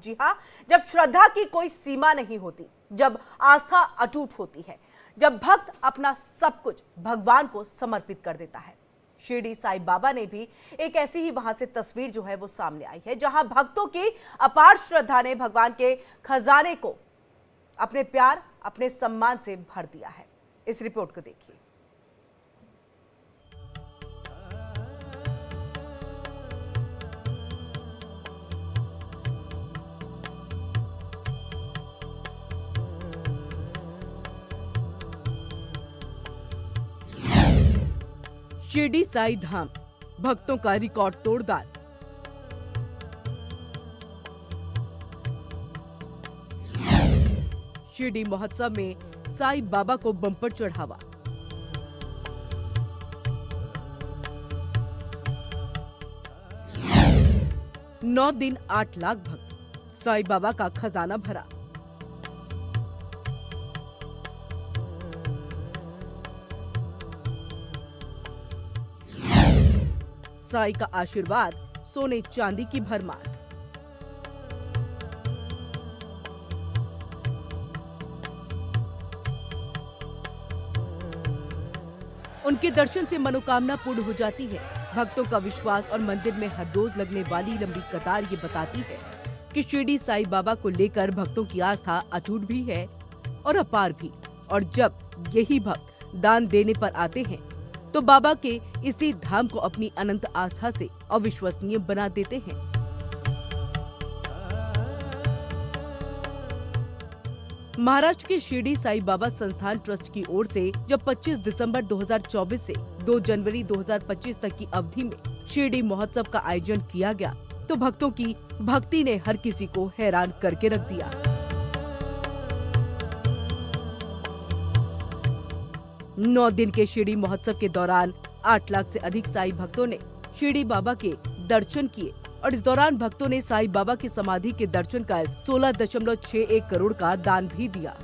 जी हाँ, जब श्रद्धा की कोई सीमा नहीं होती, जब आस्था अटूट होती है, जब भक्त अपना सब कुछ भगवान को समर्पित कर देता है। शिरडी साईं बाबा ने भी एक ऐसी ही वहां से तस्वीर जो है वो सामने आई है, जहां भक्तों की अपार श्रद्धा ने भगवान के खजाने को अपने प्यार, अपने सम्मान से भर दिया है। इस रिपोर्ट को देखिए। शिरडी साईं धाम, भक्तों का रिकॉर्ड तोड़ दान। शिरडी महोत्सव में साईं बाबा को बम्पर चढ़ावा। नौ दिन 8 लाख भक्त, साईं बाबा का खजाना भरा। साईं का आशीर्वाद, सोने चांदी की भरमार। उनके दर्शन से मनोकामना पूर्ण हो जाती है। भक्तों का विश्वास और मंदिर में हर रोज लगने वाली लंबी कतार ये बताती है कि शिरडी साईं बाबा को लेकर भक्तों की आस्था अटूट भी है और अपार भी। और जब यही भक्त दान देने पर आते हैं तो बाबा के इसी धाम को अपनी अनंत आस्था से अविश्वसनीय बना देते हैं। महाराष्ट्र के शिरडी साईं बाबा संस्थान ट्रस्ट की ओर से जब 25 दिसंबर 2024 से 2 जनवरी 2025 तक की अवधि में शिरडी महोत्सव का आयोजन किया गया तो भक्तों की भक्ति ने हर किसी को हैरान करके रख दिया। नौ दिन के शिरडी महोत्सव के दौरान 8 लाख से अधिक साईं भक्तों ने शिरडी बाबा के दर्शन किए और इस दौरान भक्तों ने साईं बाबा की समाधि के दर्शन कर 16.61 करोड़ का दान भी दिया।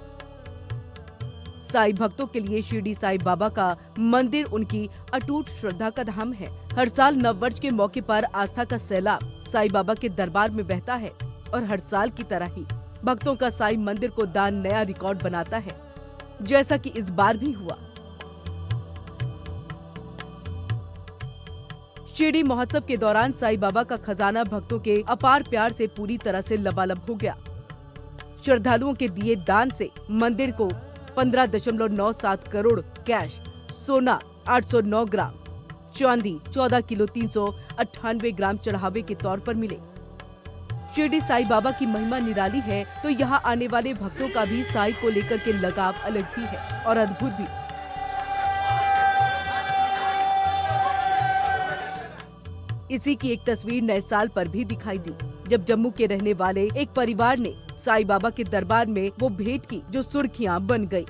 साईं भक्तों के लिए शिरडी साईं बाबा का मंदिर उनकी अटूट श्रद्धा का धाम है। हर साल नववर्ष के मौके पर आस्था का सैलाब साईं बाबा के दरबार में बहता है और हर साल की तरह ही भक्तों का साईं मंदिर को दान नया रिकॉर्ड बनाता है, जैसा कि इस बार भी हुआ। शिरडी महोत्सव के दौरान साईं बाबा का खजाना भक्तों के अपार प्यार से पूरी तरह से लबालब हो गया। श्रद्धालुओं के दिए दान से मंदिर को 15.97 करोड़ कैश, सोना 809 ग्राम, चांदी 14 किलो 398 ग्राम चढ़ावे के तौर पर मिले। शिरडी साईं बाबा की महिमा निराली है तो यहाँ आने वाले भक्तों का भी साईं को लेकर के लगाव अलग ही है और अद्भुत भी। इसी की एक तस्वीर नए साल पर भी दिखाई दी, जब जम्मू के रहने वाले एक परिवार ने साईं बाबा के दरबार में वो भेंट की जो सुर्खियां बन गई।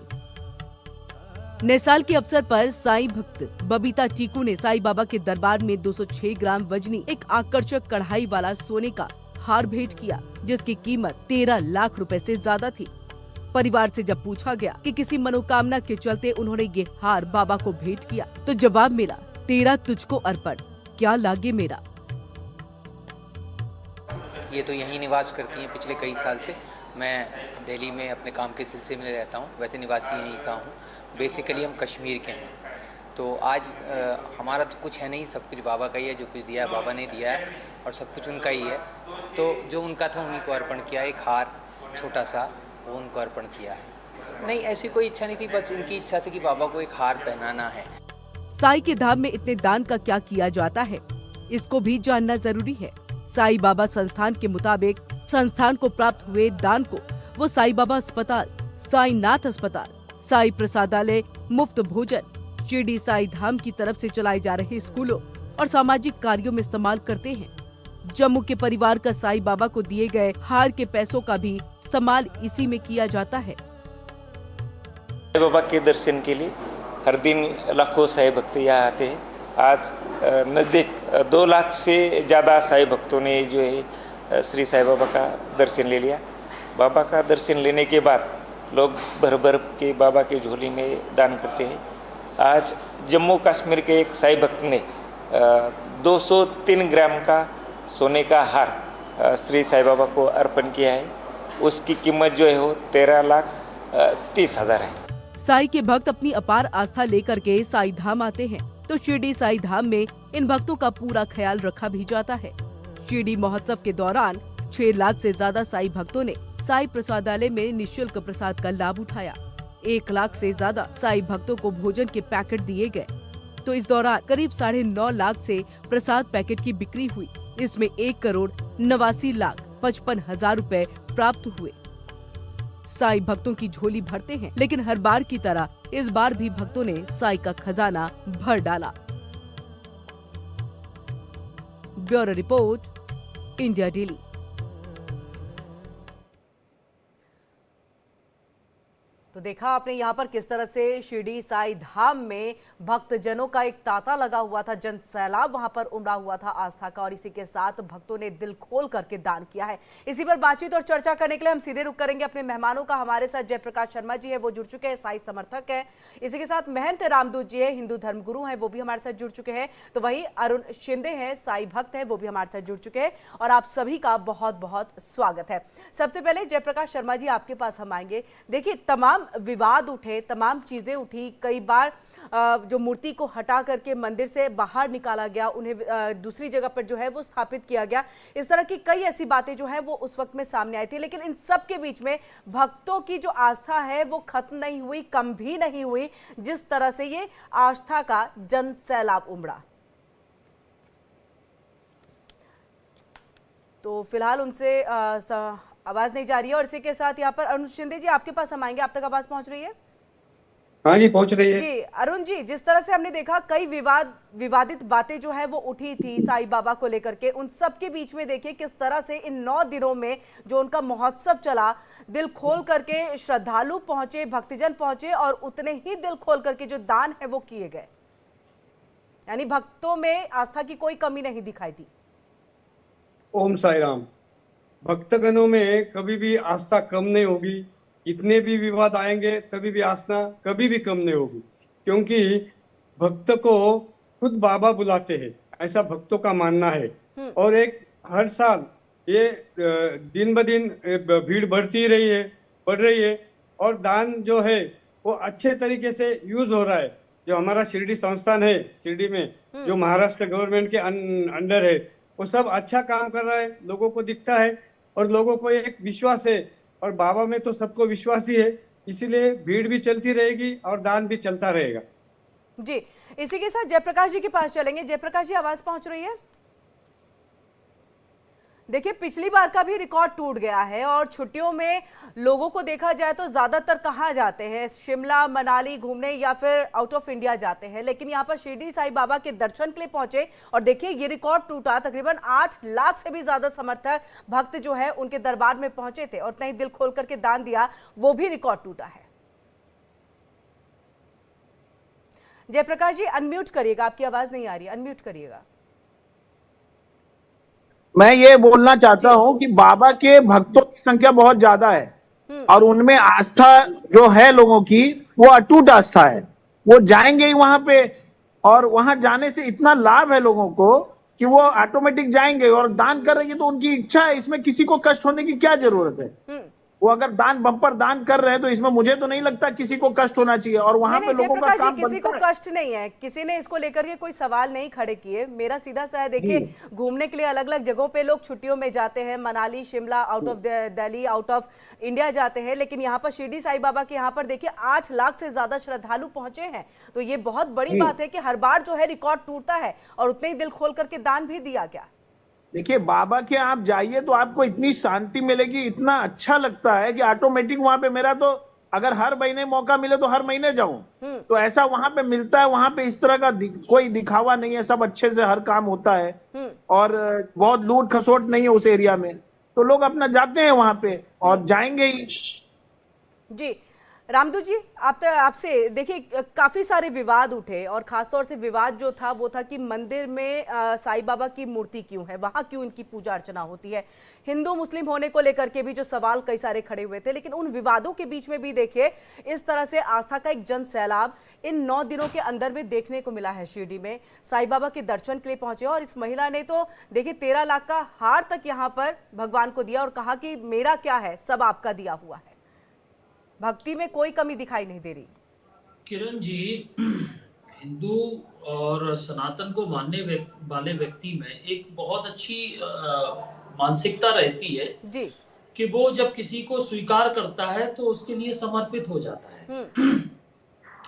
नए साल के अवसर पर साईं भक्त बबीता चीकू ने साईं बाबा के दरबार में 206 ग्राम वजनी एक आकर्षक कढ़ाई वाला सोने का हार भेंट किया, जिसकी कीमत 13 लाख रुपए से ज्यादा थी। परिवार से जब पूछा गया कि किसी मनोकामना के चलते उन्होंने ये हार बाबा को भेंट किया तो जवाब मिला, तेरा तुझको अर्पण, क्या लागे मेरा। ये तो यहीं निवास करती हैं पिछले कई साल से। मैं दिल्ली में अपने काम के सिलसिले में रहता हूँ, वैसे निवासी यहीं का हूँ। बेसिकली हम कश्मीर के हैं। तो आज हमारा तो कुछ है नहीं, सब कुछ बाबा का ही है। जो कुछ दिया है बाबा ने दिया है और सब कुछ उनका ही है। तो जो उनका था उन्हीं को अर्पण किया। एक हार छोटा सा वो उनको अर्पण किया है। नहीं, ऐसी कोई इच्छा नहीं थी, बस इनकी इच्छा थी कि बाबा को एक हार पहनाना है। साईं के धाम में इतने दान का क्या किया जाता है, इसको भी जानना जरूरी है। साईं बाबा संस्थान के मुताबिक संस्थान को प्राप्त हुए दान को वो साईं बाबा अस्पताल, साईं नाथ अस्पताल, साईं प्रसादालय, मुफ्त भोजन, शिरडी साईं धाम की तरफ से चलाए जा रहे स्कूलों और सामाजिक कार्यों में इस्तेमाल करते हैं। जम्मू के परिवार का साईं बाबा को दिए गए हार के पैसों का भी इस्तेमाल इसी में किया जाता है। साईं बाबा के दर्शन के लिए हर दिन लाखों साईं भक्त यहाँ आते हैं। आज नज़दीक 2 लाख से ज़्यादा साईं भक्तों ने जो है श्री साईं बाबा का दर्शन ले लिया। बाबा का दर्शन लेने के बाद लोग भर भर के बाबा के झोली में दान करते हैं। आज जम्मू कश्मीर के एक साईं भक्त ने 203 ग्राम का सोने का हार श्री साईं बाबा को अर्पण किया है। उसकी कीमत जो है वो 13,30,000 है। साई के भक्त अपनी अपार आस्था लेकर के साई धाम आते हैं, तो शिरडी साई धाम में इन भक्तों का पूरा ख्याल रखा भी जाता है। शिरडी महोत्सव के दौरान 6 लाख से ज्यादा साई भक्तों ने साई प्रसादालय में निःशुल्क प्रसाद का लाभ उठाया। 1 लाख से ज्यादा साई भक्तों को भोजन के पैकेट दिए गए। तो इस दौरान करीब 9.5 लाख से प्रसाद पैकेट की बिक्री हुई। इसमें 1,89,55,000 रुपए प्राप्त हुए। साई भक्तों की झोली भरते हैं, लेकिन हर बार की तरह इस बार भी भक्तों ने साई का खजाना भर डाला। Bureau report, India daily. तो देखा आपने यहाँ पर किस तरह से शिरडी साई धाम में भक्तजनों का एक तांता लगा हुआ था, जन सैलाब वहां पर उमड़ा हुआ था आस्था का, और इसी के साथ भक्तों ने दिल खोल करके दान किया है। इसी पर बातचीत और चर्चा करने के लिए हम सीधे रुख करेंगे अपने मेहमानों का। हमारे साथ जयप्रकाश शर्मा जी है, वो जुड़ चुके हैं, साई समर्थक है। इसी के साथ महंत रामदूत जी है, हिंदू धर्मगुरु हैं, वो भी हमारे साथ जुड़ चुके हैं। तो वही अरुण शिंदे हैं, साई भक्त हैं, वो भी हमारे साथ जुड़ चुके हैं। और आप सभी का बहुत बहुत स्वागत है। सबसे पहले जयप्रकाश शर्मा जी, आपके पास हम आएंगे। देखिए, तमाम विवाद उठे, तमाम चीजें उठी, कई बार जो मूर्ति को हटा करके मंदिर से बाहर निकाला गया, उन्हें दूसरी जगह पर जो है वो स्थापित किया गया। इस तरह की कई ऐसी बातें जो है वो उस वक्त में सामने आई थी, लेकिन इन सब के बीच में भक्तों की जो आस्था है वो खत्म नहीं हुई, कम भी नहीं हुई, जिस तरह से ये आस्था का जन सैलाब उमड़ा। तो फिलहाल उनसे आवाज नहीं जा रही है, और इसी के साथ यहाँ पर अरुण शिंदे जी, आपके पास हम आएंगे। आप तक आवाज पहुंच रही है? हाँ जी, पहुंच रही है जी। अरुण जी, जिस तरह से हमने देखा कई विवादित बातें जो है वो उठी थी साईं बाबा को लेकर के, उन सब के बीच में देखिए किस तरह से इन 9 दिनों में जो उनका महोत्सव चला, दिल खोल करके श्रद्धालु पहुंचे, भक्तजन पहुंचे, और उतने ही दिल खोल करके जो दान है वो किए गए। यानी भक्तों में आस्था की कोई कमी नहीं दिखाई दी। ओम साई राम। भक्तगणों में कभी भी आस्था कम नहीं होगी। कितने भी विवाद आएंगे तभी भी आस्था कभी भी कम नहीं होगी, क्योंकि भक्त को खुद बाबा बुलाते हैं, ऐसा भक्तों का मानना है। और एक हर साल ये दिन ब दिन भीड़ बढ़ती रही है, बढ़ रही है, और दान जो है वो अच्छे तरीके से यूज हो रहा है। जो हमारा शिरडी संस्थान है, शिरडी में जो महाराष्ट्र गवर्नमेंट के अंडर है, वो सब अच्छा काम कर रहा है, लोगों को दिखता है, और लोगों को एक विश्वास है, और बाबा में तो सबको विश्वास ही है, इसीलिए भीड़ भी चलती रहेगी और दान भी चलता रहेगा। जी, इसी के साथ जयप्रकाश जी के पास चलेंगे। जयप्रकाश जी, आवाज पहुंच रही है? देखिए, पिछली बार का भी रिकॉर्ड टूट गया है, और छुट्टियों में लोगों को देखा जाए तो ज्यादातर कहाँ जाते हैं, शिमला मनाली घूमने या फिर आउट ऑफ इंडिया जाते हैं, लेकिन यहाँ पर शिरडी साईं बाबा के दर्शन के लिए पहुंचे, और देखिए ये रिकॉर्ड टूटा। तकरीबन 8 लाख से भी ज्यादा समर्थक भक्त जो है उनके दरबार में पहुंचे थे, और नहीं दिल खोल करके दान दिया, वो भी रिकॉर्ड टूटा है। जयप्रकाश जी, अनम्यूट करिएगा, आपकी आवाज नहीं आ रही, अनम्यूट करिएगा। मैं ये बोलना चाहता हूं कि बाबा के भक्तों की संख्या बहुत ज्यादा है, और उनमें आस्था जो है लोगों की, वो अटूट आस्था है। वो जाएंगे ही वहां पे, और वहां जाने से इतना लाभ है लोगों को कि वो ऑटोमेटिक जाएंगे और दान करेंगे, तो उनकी इच्छा है, इसमें किसी को कष्ट होने की क्या जरूरत है। वो अगर दान बम्पर दान कर रहे हैं तो इसमें मुझे तो नहीं लगता किसी को कष्ट होना चाहिए, और वहां पे लोगों का काम किसी को कष्ट नहीं है, किसी ने इसको लेकर के कोई सवाल नहीं खड़े किए। मेरा सीधा सा है, देखिए घूमने के लिए अलग अलग जगहों पे लोग छुट्टियों में जाते हैं, Manali Shimla, out of Delhi, out of India जाते हैं, लेकिन यहाँ पर शिरडी साईं बाबा के यहाँ पर देखिए 8 लाख से ज्यादा श्रद्धालु पहुंचे हैं। तो ये बहुत बड़ी बात है कि हर बार जो है रिकॉर्ड टूटता है, और उतने ही दिल खोल करके दान भी दिया गया। देखिए, बाबा के आप जाइए तो आपको इतनी शांति मिलेगी, इतना अच्छा लगता है कि ऑटोमेटिक वहां पे, मेरा तो अगर हर महीने मौका मिले तो हर महीने जाऊं, तो ऐसा वहां पे मिलता है। वहां पे इस तरह का कोई दिखावा नहीं है, सब अच्छे से हर काम होता है, और बहुत लूट खसोट नहीं है उस एरिया में, तो लोग अपना जाते हैं वहां पे और जाएंगे ही। जी, रामदूत जी, आपसे देखिए काफी सारे विवाद उठे और खासतौर से विवाद जो था वो था कि मंदिर में साईं बाबा की मूर्ति क्यों है, वहां क्यों इनकी पूजा अर्चना होती है। हिंदू मुस्लिम होने को लेकर के भी जो सवाल कई सारे खड़े हुए थे, लेकिन उन विवादों के बीच में भी देखिए इस तरह से आस्था का एक जन सैलाब इन 9 दिनों के अंदर में देखने को मिला है। शिरडी में साईं बाबा के दर्शन के लिए पहुंचे और इस महिला ने तो देखिए 13 लाख का हार तक यहाँ पर भगवान को दिया और कहा कि मेरा क्या है, सब आपका दिया हुआ है। भक्ति में कोई कमी दिखाई नहीं दे रही। किरण जी, हिंदू और सनातन को मानने वाले व्यक्ति में एक बहुत अच्छी मानसिकता रहती है जी कि वो जब किसी को स्वीकार करता है तो उसके लिए समर्पित हो जाता है।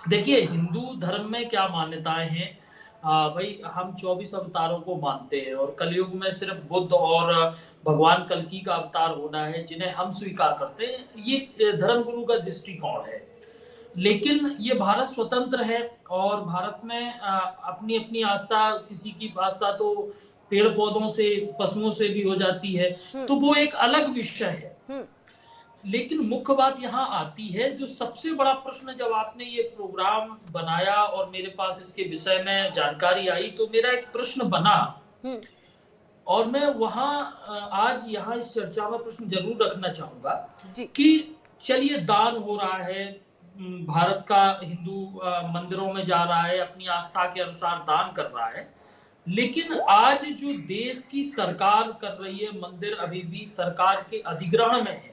देखिए, हिंदू धर्म में क्या मान्यताएं हैं। भाई, हम 24 अवतारों को मानते हैं और कलयुग में सिर्फ बुद्ध और भगवान कल्कि का अवतार होना है जिन्हें हम स्वीकार करते हैं। ये धर्मगुरु का दृष्टिकोण है। लेकिन ये भारत स्वतंत्र है और भारत में अपनी अपनी आस्था, किसी की आस्था तो पेड़ पौधों से, पशुओं से भी हो जाती है, तो वो एक अलग विषय है। लेकिन मुख्य बात यहाँ आती है, जो सबसे बड़ा प्रश्न, जब आपने ये प्रोग्राम बनाया और मेरे पास इसके विषय में जानकारी आई तो मेरा एक प्रश्न बना और मैं वहां आज यहाँ इस चर्चा में प्रश्न जरूर रखना चाहूंगा कि चलिए, दान हो रहा है, भारत का हिंदू मंदिरों में जा रहा है, अपनी आस्था के अनुसार दान कर रहा है, लेकिन आज जो देश की सरकार कर रही है, मंदिर अभी भी सरकार के अधिग्रहण में है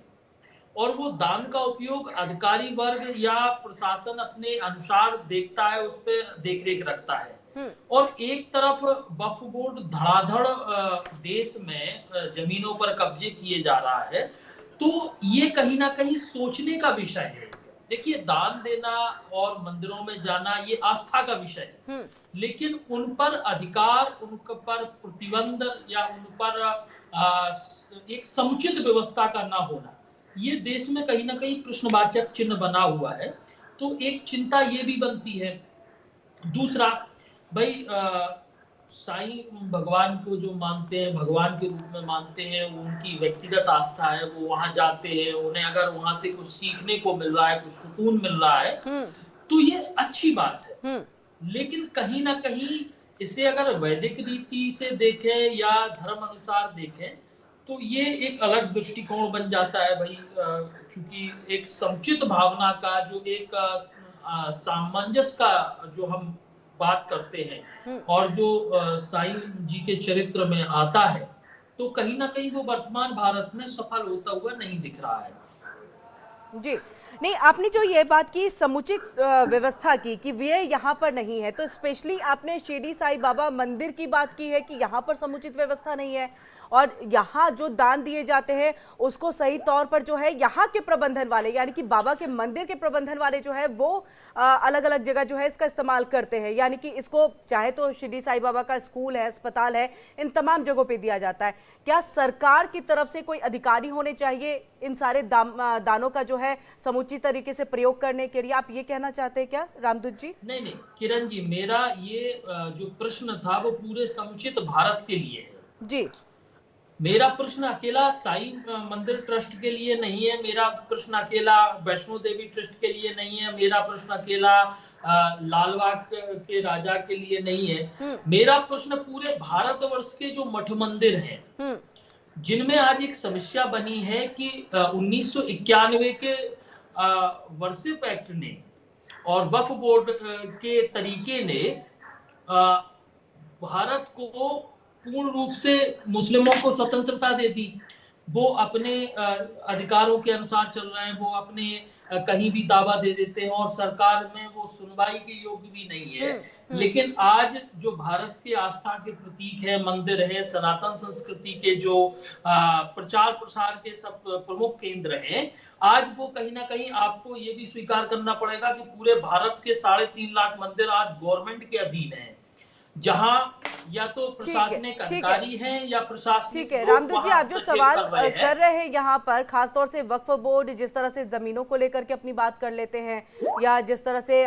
और वो दान का उपयोग अधिकारी वर्ग या प्रशासन अपने अनुसार देखता है, उस पर देखरेख रखता है। और एक तरफ वक्फ बोर्ड धड़ाधड़ देश में जमीनों पर कब्जे किए जा रहा है, तो ये कहीं ना कहीं सोचने का विषय है। देखिए, दान देना और मंदिरों में जाना ये आस्था का विषय है, लेकिन उन पर अधिकार, उन पर प्रतिबंध या उन पर एक समुचित व्यवस्था का ना होना, ये देश में कहीं ना कहीं प्रश्नवाचक चिन्ह बना हुआ है। तो एक चिंता ये भी बनती है। दूसरा, भाई, साईं भगवान को जो मानते हैं, भगवान के रूप में मानते हैं, उनकी व्यक्तिगत आस्था है, वो वहां जाते हैं, उन्हें अगर वहां से कुछ सीखने को मिल रहा है, कुछ सुकून मिल रहा है, तो ये अच्छी बात है। लेकिन कहीं ना कहीं इसे अगर वैदिक रीति से देखें या धर्म अनुसार देखें तो ये एक अलग दृष्टिकोण बन जाता है। भाई, चूंकि एक समुचित भावना का, जो एक सामंजस्य का जो हम बात करते हैं और जो साईं जी के चरित्र में आता है, तो कहीं ना कहीं वो वर्तमान भारत में सफल होता हुआ नहीं दिख रहा है। जी नहीं, आपने जो ये बात की समुचित व्यवस्था की कि वे यहाँ पर नहीं है, तो स्पेशली आपने शिरडी साईं बाबा मंदिर की बात की है कि यहाँ पर समुचित व्यवस्था नहीं है और यहाँ जो दान दिए जाते हैं उसको सही तौर पर जो है यहाँ के प्रबंधन वाले, यानी कि बाबा के मंदिर के प्रबंधन वाले जो है वो अलग अलग जगह जो है इसका इस्तेमाल करते हैं। यानी कि इसको चाहे तो शिरडी साईं बाबा का स्कूल है, अस्पताल है, इन तमाम जगहों पे दिया जाता है। क्या सरकार की तरफ से कोई अधिकारी होने चाहिए इन सारे दानों का जो है समुचित तरीके से प्रयोग करने के लिए, आप ये कहना चाहते हैं क्या रामदूत जी? नहीं, किरण जी, मेरा ये जो प्रश्न था वो पूरे समुचित भारत के लिए है। जी, मेरा प्रश्न अकेला साईं मंदिर ट्रस्ट के लिए नहीं है, मेरा प्रश्न अकेला वैष्णो देवी ट्रस्ट के लिए नहीं है, मेरा प्रश्न अकेला लालबाग के राजा के लिए नहीं है। मेरा प्रश्न पूरे भारतवर्ष के जो मठ मंदिर हैं, जिनमें आज एक समस्या बनी है कि 1991 के वर्शिप एक्ट ने और वक्फ बोर्ड के तरीके ने भारत को पूर्ण रूप से मुस्लिमों को स्वतंत्रता दे दी। वो अपने अधिकारों के अनुसार चल रहे हैं, वो अपने कहीं भी दावा दे देते हैं और सरकार में वो सुनवाई के योग्य भी नहीं है। लेकिन आज जो भारत के आस्था के प्रतीक है, मंदिर है, सनातन संस्कृति के जो प्रचार प्रसार के सब प्रमुख केंद्र हैं, आज वो कहीं ना कहीं आपको ये भी स्वीकार करना पड़ेगा कि पूरे भारत के 3.5 लाख मंदिर आज गवर्नमेंट के अधीन हैं, जहां या तो प्रशासनिक अधिकारी हैं या प्रशासनिक। ठीक है रामदूत जी, आप जो सवाल कर रहे हैं यहाँ पर, खासतौर से वक्फ बोर्ड जिस तरह से जमीनों को लेकर के अपनी बात कर लेते हैं या जिस तरह से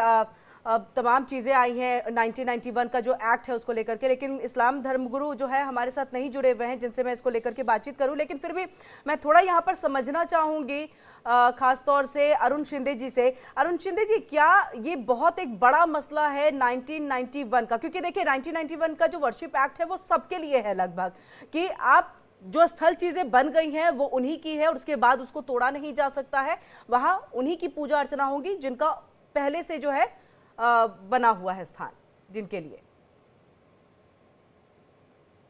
अब तमाम चीज़ें आई हैं 1991 का जो एक्ट है उसको लेकर के, लेकिन इस्लाम धर्मगुरु जो है हमारे साथ नहीं जुड़े हुए हैं जिनसे मैं इसको लेकर के बातचीत करूं, लेकिन फिर भी मैं थोड़ा यहाँ पर समझना चाहूँगी खास तौर से अरुण शिंदे जी से। अरुण शिंदे जी, क्या ये बहुत एक बड़ा मसला है 1991 का? क्योंकि देखिए 1991 का जो वर्शिप एक्ट है वो सबके लिए है लगभग, कि आप जो स्थल चीजें बन गई हैं वो उन्हीं की है और उसके बाद उसको तोड़ा नहीं जा सकता है, वहां उन्हीं की पूजा अर्चना होगी जिनका पहले से जो है बना हुआ है स्थान जिनके लिए।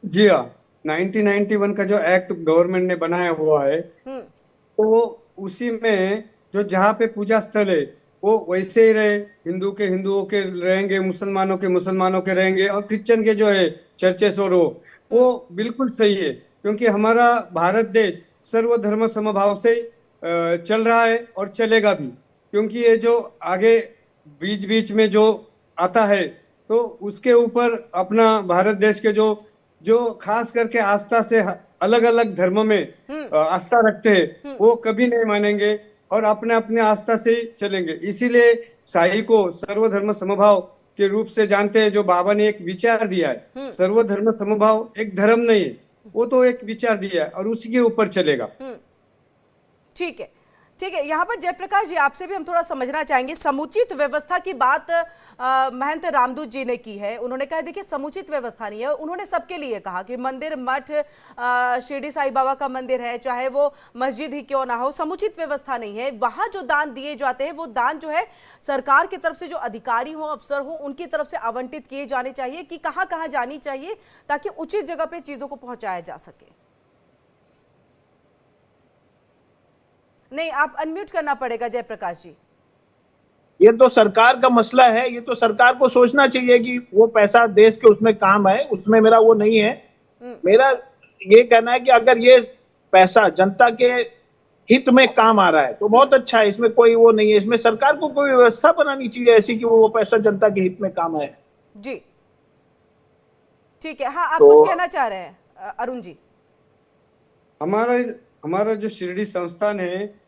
जी हाँ, 1991 का जो एक्ट गवर्नमेंट ने बनाया हुआ है तो उसी में जो जहाँ पे पूजा स्थल है वो वैसे ही रहे, हिंदू के हिंदुओं के रहेंगे, मुसलमानों के मुसलमानों के रहेंगे, और क्रिश्चियन के जो है चर्चेस और वो बिल्कुल सही है, क्योंकि हमारा भारत देश सर्वधर्म समभाव से चल रहा है और चलेगा भी। क्योंकि ये जो आगे बीच बीच में जो आता है तो उसके ऊपर अपना भारत देश के जो खास करके आस्था से अलग अलग धर्म में आस्था रखते हैं वो कभी नहीं मानेंगे और अपने अपने आस्था से ही चलेंगे। इसीलिए साई को सर्वधर्म समभाव के रूप से जानते हैं, जो बाबा ने एक विचार दिया है। सर्वधर्म समभाव एक धर्म नहीं है, वो तो एक विचार दिया है और उसी के ऊपर चलेगा। ठीक है, ठीक है। यहाँ पर जयप्रकाश जी, आपसे भी हम थोड़ा समझना चाहेंगे। समुचित व्यवस्था की बात महंत रामदूत जी ने की है। उन्होंने कहा देखिए समुचित व्यवस्था नहीं है, उन्होंने सबके लिए कहा कि मंदिर, मठ, शिरडी साई बाबा का मंदिर है, चाहे वो मस्जिद ही क्यों ना हो, समुचित व्यवस्था नहीं है। वहां जो दान दिए जाते हैं वो दान जो है सरकार की तरफ से जो अधिकारी हो, अफसर हो, उनकी तरफ से आवंटित किए जाने चाहिए कि कहाँ कहाँ जानी चाहिए ताकि उचित जगह पे चीजों को पहुंचाया जा सके। नहीं, आप अनम्यूट करना पड़ेगा जयप्रकाश जी। ये तो सरकार का मसला है, ये तो सरकार को सोचना चाहिए कि वो पैसा देश के उसमें काम है, उसमें मेरा वो नहीं है। मेरा ये कहना है कि अगर ये पैसा जनता के हित में काम आ रहा है तो बहुत अच्छा है, इसमें कोई वो नहीं है। इसमें सरकार को कोई व्यवस्था बनानी चाहिए ऐसी कि वो पैसा जनता के हित में काम आए। जी ठीक है। हाँ, आप तो कुछ कहना चाह रहे हैं अरुण जी? हमारा जो शिरडी संस्थान है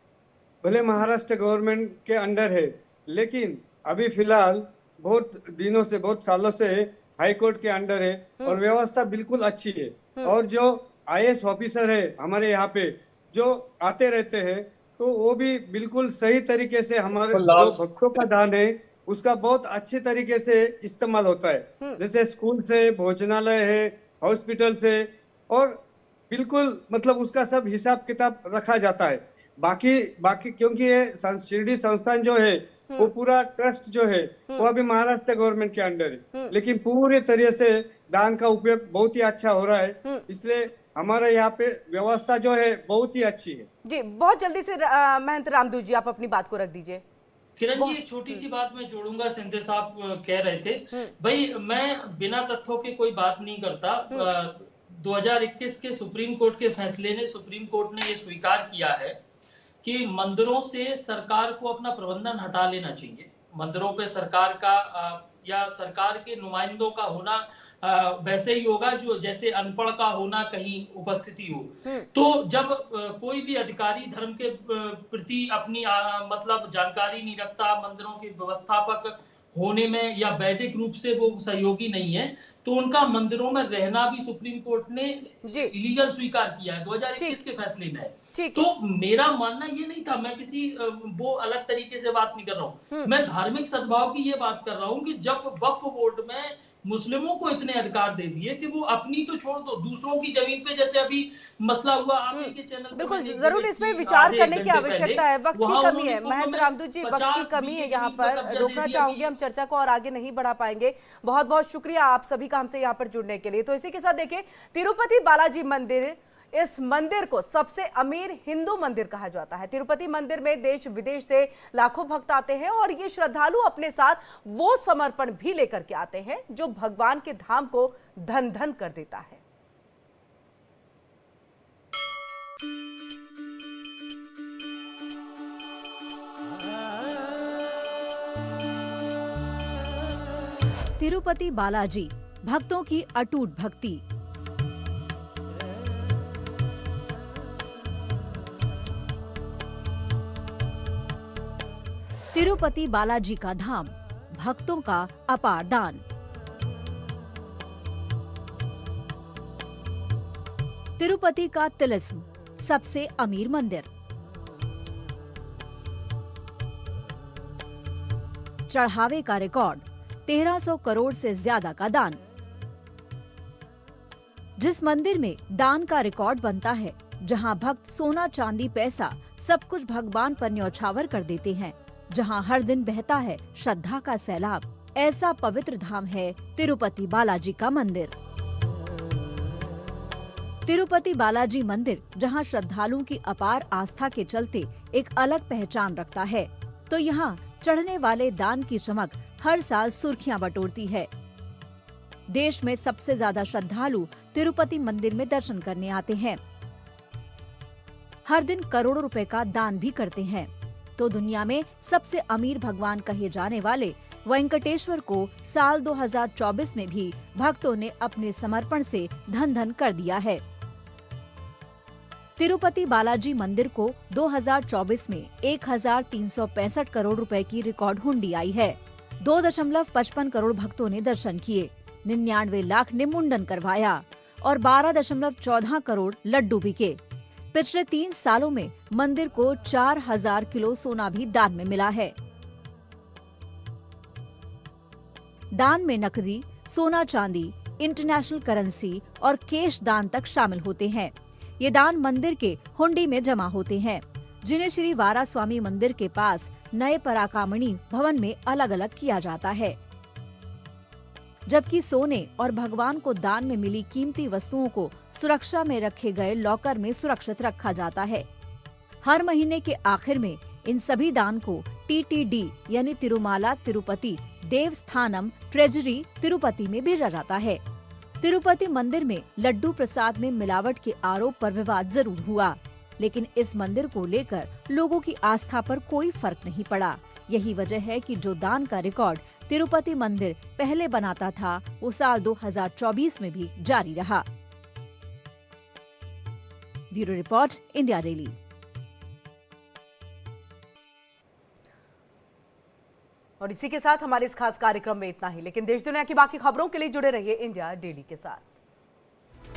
भले महाराष्ट्र गवर्नमेंट के अंडर है, लेकिन अभी फिलहाल बहुत दिनों से, बहुत सालों से हाई कोर्ट के अंडर है और व्यवस्था बिल्कुल अच्छी है। और जो आईएएस ऑफिसर है हमारे यहाँ पे जो आते रहते हैं तो वो भी बिल्कुल सही तरीके से हमारे जो भक्तों का दान है उसका बहुत अच्छे तरीके से इस्तेमाल होता है। जैसे स्कूल से, भोजनालय है, हॉस्पिटल से, और बिल्कुल मतलब उसका सब हिसाब किताब रखा जाता है। बाकी क्योंकि ये शिरडी संस्थान जो है वो पूरा ट्रस्ट जो है वो अभी महाराष्ट्र गवर्नमेंट के अंडर है, लेकिन पूरे तरह से दान का उपयोग बहुत ही अच्छा हो रहा है। इसलिए हमारे यहाँ पे व्यवस्था जो है बहुत ही अच्छी है। जी, बहुत जल्दी से महंत रामदूत जी आप अपनी बात को रख दीजिए। किरण जी, एक छोटी सी बात मैं जोड़ूंगा। सिंधे साहब कह रहे थे, भाई मैं बिना तथ्यों के कोई बात नहीं करता। 2021 के सुप्रीम कोर्ट के फैसले ने, सुप्रीम कोर्ट ने ये स्वीकार किया है कि मंदिरों से सरकार को अपना प्रबंधन हटा लेना चाहिए। मंदिरों पे सरकार का या सरकार के नुमाइंदों का होना वैसे ही होगा जो जैसे अनपढ़ का होना कहीं उपस्थिति हो। तो जब कोई भी अधिकारी धर्म के प्रति अपनी मतलब जानकारी नहीं रखता, मंदिरों के व्यवस्थापक होने में या वैदिक रूप से वो सहयोगी नहीं है, तो उनका मंदिरों में रहना भी सुप्रीम कोर्ट ने इलीगल स्वीकार किया है 2021 के फैसले में। तो मेरा मानना ये नहीं था, मैं किसी वो अलग तरीके से बात नहीं कर रहा हूँ, मैं धार्मिक सद्भाव की ये बात कर रहा हूँ कि जब वक्फ बोर्ड में मुस्लिमों को इतने अधिकार दे दिए कि वो अपनी तो छोड़ दो, दूसरों की जमीन पे, जैसे अभी मसला हुआ आप ही के चैनल पे, बिल्कुल जरूर इसमें विचार करने की आवश्यकता है। वक्त की कमी है महंत रामदूत जी, वक्त की कमी है, यहाँ पर रोकना चाहूंगी, हम चर्चा को और आगे नहीं बढ़ा पाएंगे। बहुत बहुत शुक्रिया आप सभी का हमसे यहाँ पर जुड़ने के लिए। तो इसी के साथ देखिए, तिरुपति बालाजी मंदिर, इस मंदिर को सबसे अमीर हिंदू मंदिर कहा जाता है। तिरुपति मंदिर में देश विदेश से लाखों भक्त आते हैं और ये श्रद्धालु अपने साथ वो समर्पण भी लेकर के आते हैं जो भगवान के धाम को धन धन कर देता है। तिरुपति बालाजी, भक्तों की अटूट भक्ति। तिरुपति बालाजी का धाम भक्तों का अपार दान। तिरुपति का तिलिस्म, सबसे अमीर मंदिर। चढ़ावे का रिकॉर्ड, 1300 करोड़ से ज्यादा का दान। जिस मंदिर में दान का रिकॉर्ड बनता है, जहां भक्त सोना चांदी पैसा सब कुछ भगवान पर न्यौछावर कर देते हैं, जहां हर दिन बहता है श्रद्धा का सैलाब, ऐसा पवित्र धाम है तिरुपति बालाजी का मंदिर। तिरुपति बालाजी मंदिर जहां श्रद्धालुओं की अपार आस्था के चलते एक अलग पहचान रखता है, तो यहाँ चढ़ने वाले दान की चमक हर साल सुर्खियां बटोरती है। देश में सबसे ज्यादा श्रद्धालु तिरुपति मंदिर में दर्शन करने आते हैं। हर दिन करोड़ों रुपए का दान भी करते हैं। तो दुनिया में सबसे अमीर भगवान कहे जाने वाले वेंकटेश्वर को साल 2024 में भी भक्तों ने अपने समर्पण से धन धन कर दिया है। तिरुपति बालाजी मंदिर को 2024 में 1365 करोड़ रुपए की रिकॉर्ड हुंडी आई है। 2.55 करोड़ भक्तों ने दर्शन किए, 99 लाख ने मुंडन करवाया और 12.14 करोड़ लड्डू बिके। पिछले 3 सालों में मंदिर को 4000 किलो सोना भी दान में मिला है। दान में नकदी, सोना चांदी, इंटरनेशनल करेंसी और कैश दान तक शामिल होते हैं। ये दान मंदिर के हुंडी में जमा होते हैं, जिन्हें श्री वारास्वामी मंदिर के पास नए पराकामणि भवन में अलग अलग किया जाता है। जबकि सोने और भगवान को दान में मिली कीमती वस्तुओं को सुरक्षा में रखे गए लॉकर में सुरक्षित रखा जाता है। हर महीने के आखिर में इन सभी दान को TTD यानी तिरुमाला तिरुपति देवस्थानम ट्रेजरी तिरुपति में भेजा जाता है। तिरुपति मंदिर में लड्डू प्रसाद में मिलावट के आरोप पर विवाद जरूर हुआ, लेकिन इस मंदिर को लेकर लोगों की आस्था पर कोई फर्क नहीं पड़ा। यही वजह है कि जो दान का रिकॉर्ड तिरुपति मंदिर पहले बनाता था, वो साल 2024 में भी जारी रहा। Bureau report, India daily. और इसी के साथ हमारे इस खास कार्यक्रम में इतना ही, लेकिन देश दुनिया की बाकी खबरों के लिए जुड़े रहिए इंडिया डेली के साथ।